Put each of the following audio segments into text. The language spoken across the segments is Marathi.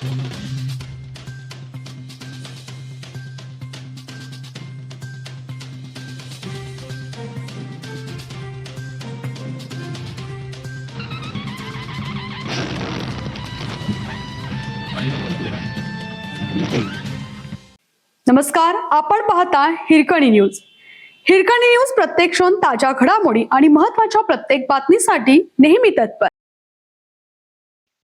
नमस्कार, आपण पाहता हिरकणी न्यूज. हिरकणी न्यूज प्रत्येक क्षण ताज्या घडामोडी आणि महत्त्वाच्या प्रत्येक बातमीसाठी नेहमी तत्पर.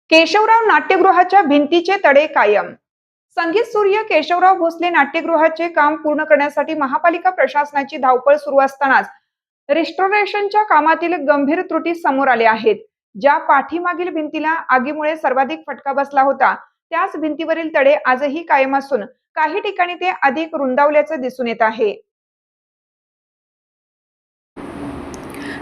केशवराव नाट्यगृहाच्या भिंतीचे तडे कायम. संगीत सूर्य केशवराव भोसले नाट्यगृहाचे काम पूर्ण करण्यासाठी महापालिका प्रशासनाची धावपळ सुरू असतानाच रिस्टोरेशनच्या कामातील गंभीर त्रुटी समोर आल्या आहेत. ज्या पाठीमागील भिंतीला आगीमुळे सर्वाधिक फटका बसला होता, त्याच भिंतीवरील तडे आजही कायम असून काही ठिकाणी ते अधिक रुंदावल्याचं दिसून येत आहे.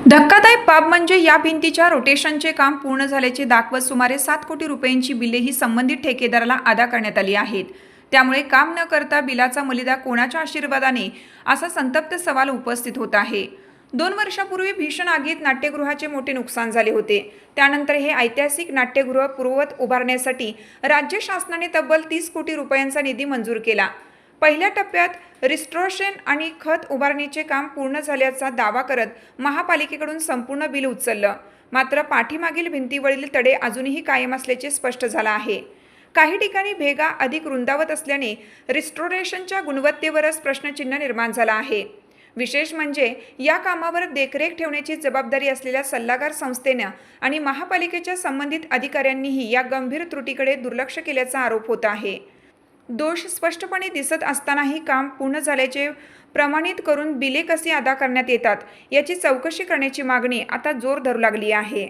धक्कादायक बाब म्हणजे या भिंतीच्या रोटेशनचे काम पूर्ण झाल्याचे दाखवत सुमारे 7 कोटी रुपयांची बिले ही संबंधित ठेकेदाराला अदा करण्यात आली आहेत. त्यामुळे काम न करता बिलाचा मलिदा कोणाच्या आशीर्वादाने, असा संतप्त सवाल उपस्थित होत आहे. 2 वर्षापूर्वी भीषण आगीत नाट्यगृहाचे मोठे नुकसान झाले होते. त्यानंतर हे ऐतिहासिक नाट्यगृह पूर्ववत उभारण्यासाठी राज्य शासनाने तब्बल 30 कोटी रुपयांचा निधी मंजूर केला. पहिल्या टप्प्यात रिस्टोरेशन आणि खत उभारणीचे काम पूर्ण झाल्याचा दावा करत महापालिकेकडून संपूर्ण बिल उचललं. मात्र पाठीमागील भिंतीवरील तडे अजूनही कायम असल्याचे स्पष्ट झालं आहे. काही ठिकाणी भेगा अधिक रुंदावत असल्याने रिस्टोरेशनच्या गुणवत्तेवरच प्रश्नचिन्ह निर्माण झाला आहे. विशेष म्हणजे या कामावर देखरेख ठेवण्याची जबाबदारी असलेल्या सल्लागार संस्थेनं आणि महापालिकेच्या संबंधित अधिकाऱ्यांनीही या गंभीर त्रुटीकडे दुर्लक्ष केल्याचा आरोप होत आहे. दोष स्पष्टपणे दिसत असतानाही काम पूर्ण झाल्याचे प्रमाणित करून बिले कशी अदा करण्यात येतात याची चौकशी करण्याची मागणी आता जोर धरू लागली आहे.